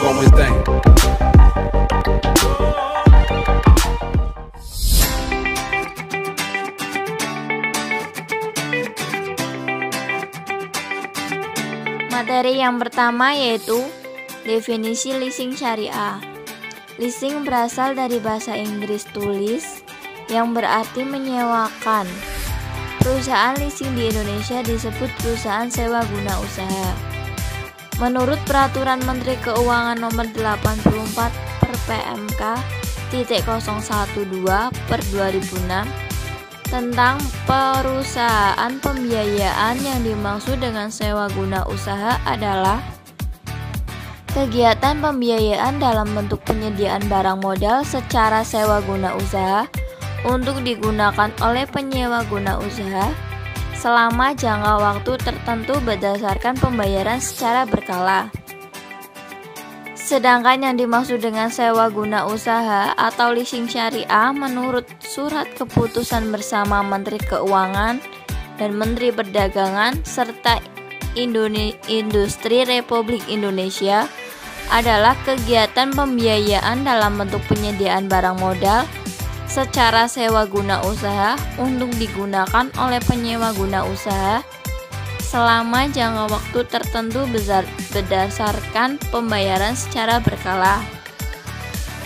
como tem. Materi yang pertama yaitu definisi leasing syariah. Leasing berasal dari bahasa Inggris tulis yang berarti menyewakan. Perusahaan leasing di Indonesia disebut perusahaan sewa guna usaha. Menurut Peraturan Menteri Keuangan Nomor 84 per PMK .012 per 2006 tentang perusahaan pembiayaan, yang dimaksud dengan sewa guna usaha adalah kegiatan pembiayaan dalam bentuk penyediaan barang modal secara sewa guna usaha untuk digunakan oleh penyewa guna usaha selama jangka waktu tertentu berdasarkan pembayaran secara berkala. Sedangkan yang dimaksud dengan sewa guna usaha atau leasing syariah menurut Surat Keputusan Bersama Menteri Keuangan dan Menteri Perdagangan serta Industri Republik Indonesia adalah kegiatan pembiayaan dalam bentuk penyediaan barang modal secara sewa guna usaha untuk digunakan oleh penyewa guna usaha selama jangka waktu tertentu berdasarkan pembayaran secara berkala,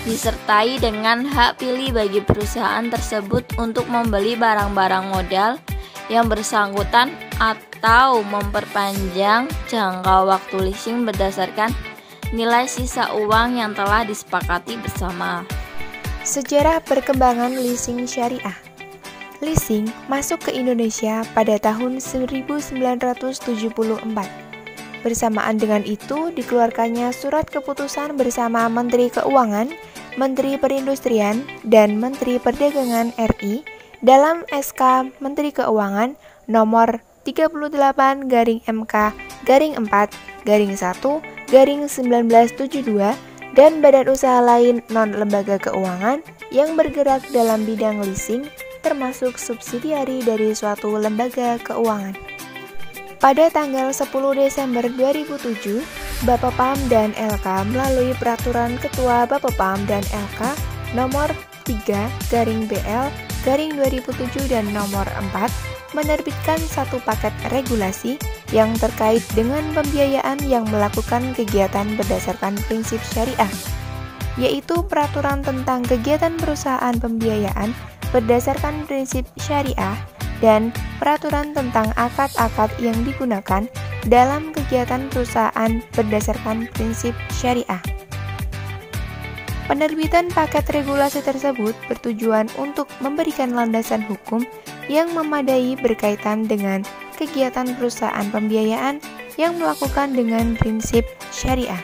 disertai dengan hak pilih bagi perusahaan tersebut untuk membeli barang-barang modal yang bersangkutan atau memperpanjang jangka waktu leasing berdasarkan nilai sisa uang yang telah disepakati bersama. Sejarah perkembangan leasing syariah. Leasing masuk ke Indonesia pada tahun 1974. Bersamaan dengan itu dikeluarkannya Surat Keputusan Bersama Menteri Keuangan, Menteri Perindustrian, dan Menteri Perdagangan RI dalam SK Menteri Keuangan Nomor 38-4-1-1972 dan badan usaha lain non-lembaga keuangan yang bergerak dalam bidang leasing termasuk subsidiari dari suatu lembaga keuangan. Pada tanggal 10 Desember 2007, Bapepam dan LK melalui Peraturan Ketua Bapepam dan LK Nomor 3-BL-2007 dan Nomor 4 menerbitkan satu paket regulasi yang terkait dengan pembiayaan yang melakukan kegiatan berdasarkan prinsip syariah, yaitu Peraturan tentang Kegiatan Perusahaan Pembiayaan berdasarkan prinsip syariah dan Peraturan tentang akad-akad yang digunakan dalam kegiatan perusahaan berdasarkan prinsip syariah. Penerbitan paket regulasi tersebut bertujuan untuk memberikan landasan hukum yang memadai berkaitan dengan kegiatan perusahaan pembiayaan yang melakukan dengan prinsip syariah.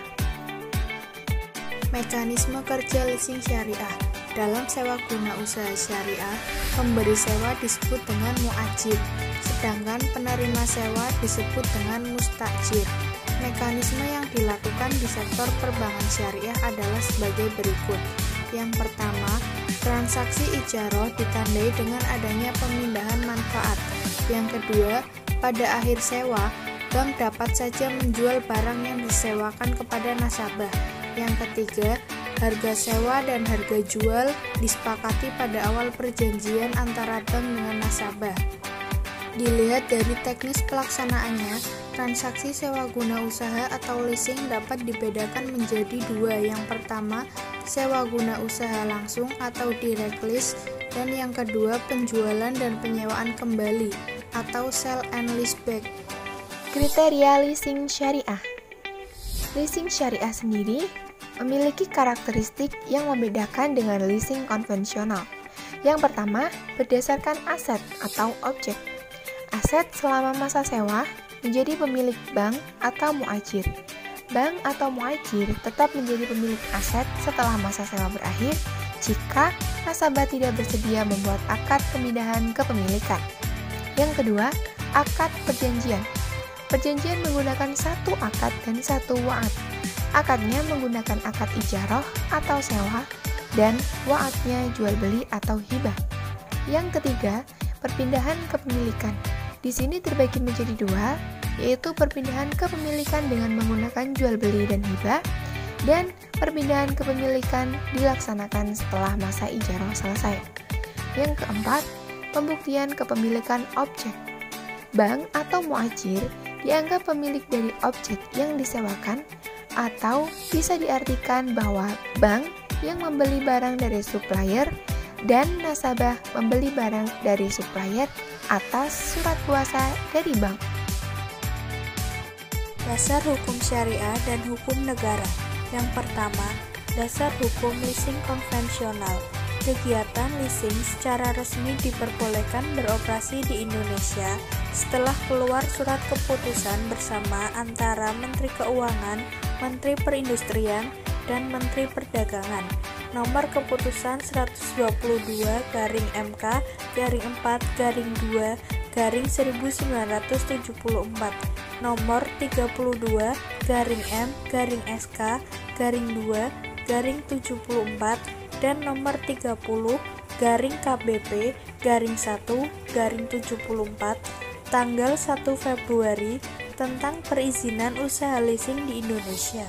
Mekanisme kerja leasing syariah. Dalam sewa guna usaha syariah, pemberi sewa disebut dengan mu'ajir, sedangkan penerima sewa disebut dengan mustajir. Mekanisme yang dilakukan di sektor perbankan syariah adalah sebagai berikut. Yang pertama, transaksi ijaroh ditandai dengan adanya pemindahan manfaat. Yang kedua, pada akhir sewa, bank dapat saja menjual barang yang disewakan kepada nasabah. Yang ketiga, harga sewa dan harga jual disepakati pada awal perjanjian antara bank dengan nasabah. Dilihat dari teknis pelaksanaannya, transaksi sewa guna usaha atau leasing dapat dibedakan menjadi dua. Yang pertama, sewa guna usaha langsung atau direct lease, dan yang kedua, penjualan dan penyewaan kembali atau sell and lease back. Kriteria leasing syariah. Leasing syariah sendiri memiliki karakteristik yang membedakan dengan leasing konvensional. Yang pertama, berdasarkan aset atau objek. Aset selama masa sewa menjadi pemilik bank atau muajir. Bank atau muajir tetap menjadi pemilik aset setelah masa sewa berakhir jika nasabah tidak bersedia membuat akad pemindahan kepemilikan. Yang kedua, akad perjanjian. Perjanjian menggunakan satu akad dan satu wa'ad. Akadnya menggunakan akad ijaroh atau sewa dan wa'adnya jual beli atau hibah. Yang ketiga, perpindahan kepemilikan. Di sini terbagi menjadi dua, yaitu perpindahan kepemilikan dengan menggunakan jual beli dan hibah, dan perpindahan kepemilikan dilaksanakan setelah masa ijarah selesai. Yang keempat, pembuktian kepemilikan objek. Bank atau muajir dianggap pemilik dari objek yang disewakan, atau bisa diartikan bahwa bank yang membeli barang dari supplier dan nasabah membeli barang dari supplier atas surat kuasa dari bank. Dasar hukum syariah dan hukum negara. Yang pertama, dasar hukum leasing konvensional. Kegiatan leasing secara resmi diperbolehkan beroperasi di Indonesia setelah keluar surat keputusan bersama antara Menteri Keuangan, Menteri Perindustrian, dan Menteri Perdagangan. Nomor keputusan 122/4/2/1974, nomor 32/M/SK/2/74, dan nomor 30/KBP/1/74 tanggal 1 Februari tentang perizinan usaha leasing di Indonesia.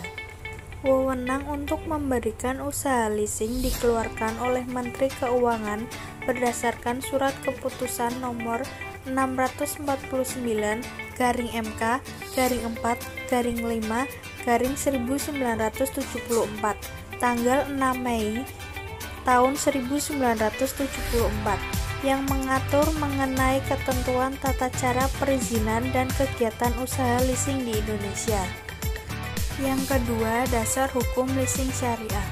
Wewenang untuk memberikan usaha leasing dikeluarkan oleh Menteri Keuangan berdasarkan surat keputusan nomor 649/4/5/1974 tanggal 6 Mei tahun 1974 yang mengatur mengenai ketentuan tata cara perizinan dan kegiatan usaha leasing di Indonesia. Yang kedua, dasar hukum leasing syariah.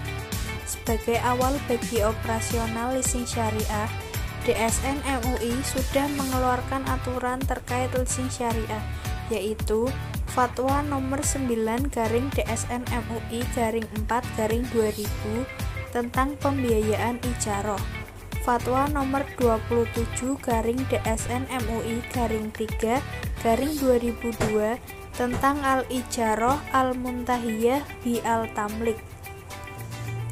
Sebagai awal bagi operasional leasing syariah, DSN MUI sudah mengeluarkan aturan terkait leasing syariah, yaitu Fatwa nomor 9/DSN MUI/4/2000 tentang pembiayaan ijarah, Fatwa nomor 27/DSN MUI/3/2002 tentang al-ijarah al-muntahiyah bi al-tamlik.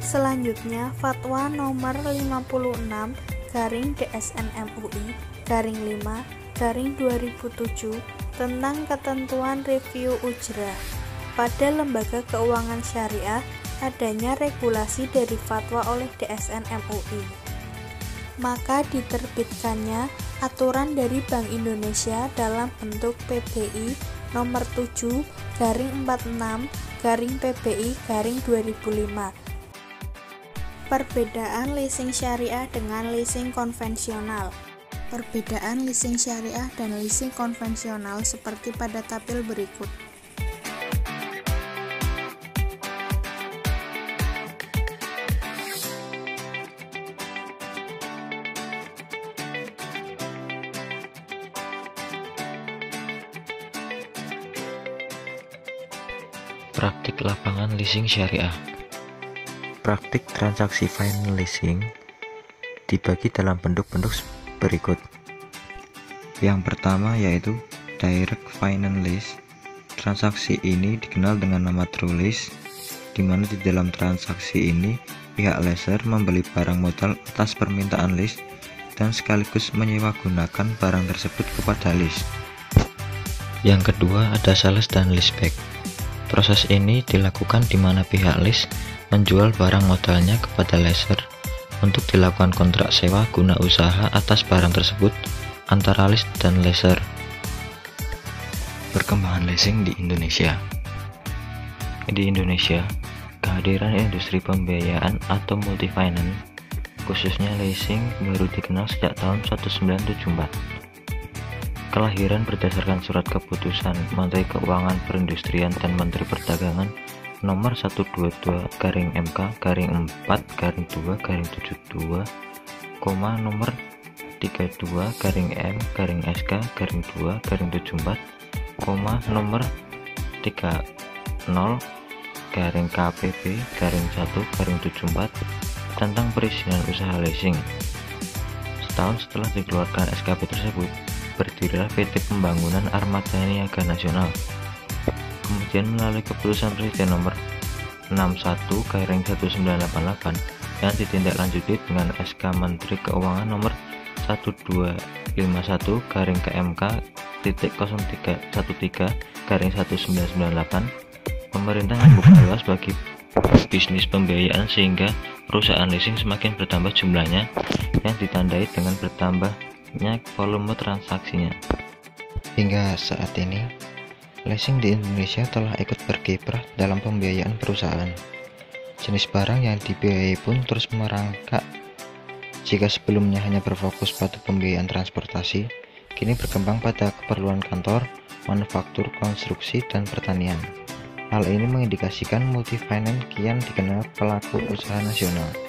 Selanjutnya, Fatwa nomor 56/DSN MUI/5/2007 tentang ketentuan review ujrah. Pada lembaga keuangan syariah, adanya regulasi dari fatwa oleh DSN MUI. Maka diterbitkannya aturan dari Bank Indonesia dalam bentuk PBI nomor 7/46/PBI/2005. Perbedaan leasing syariah dengan leasing konvensional. Perbedaan leasing syariah dan leasing konvensional seperti pada tabel berikut. Praktik lapangan leasing syariah. Praktik transaksi finance leasing dibagi dalam bentuk-bentuk berikut. Yang pertama yaitu direct finance lease. Transaksi ini dikenal dengan nama true lease, di mana di dalam transaksi ini pihak lessor membeli barang modal atas permintaan lease dan sekaligus menyewa gunakan barang tersebut kepada lease. Yang kedua ada sales dan leaseback. Proses ini dilakukan di mana pihak lease menjual barang modalnya kepada lessor untuk dilakukan kontrak sewa guna usaha atas barang tersebut antara lease dan lessor. Perkembangan leasing di Indonesia. Di Indonesia, kehadiran industri pembiayaan atau multifinance, khususnya leasing, baru dikenal sejak tahun 1974. Kelahiran berdasarkan surat keputusan Menteri Keuangan, Perindustrian, dan Menteri Perdagangan nomor 122/4/2/72, nomor 32/M/SK/2/74, nomor 30/KPP/1/74 tentang perizinan usaha leasing. Setahun setelah dikeluarkan SKP tersebut, berdirilah PT Pembangunan Armada Niaga Nasional. Kemudian melalui keputusan Presiden nomor 61/1988 yang ditindaklanjuti dengan SK Menteri Keuangan nomor 1251/KMK.0313/1998, pemerintah membuka luas bagi bisnis pembiayaan sehingga perusahaan leasing semakin bertambah jumlahnya yang ditandai dengan bertambahnya volume transaksinya. Hingga saat ini, leasing di Indonesia telah ikut berkiprah dalam pembiayaan perusahaan. Jenis barang yang dibiayai pun terus merangkak. Jika sebelumnya hanya berfokus pada pembiayaan transportasi, kini berkembang pada keperluan kantor, manufaktur, konstruksi, dan pertanian. Hal ini mengindikasikan multi finance kian dikenal pelaku usaha nasional.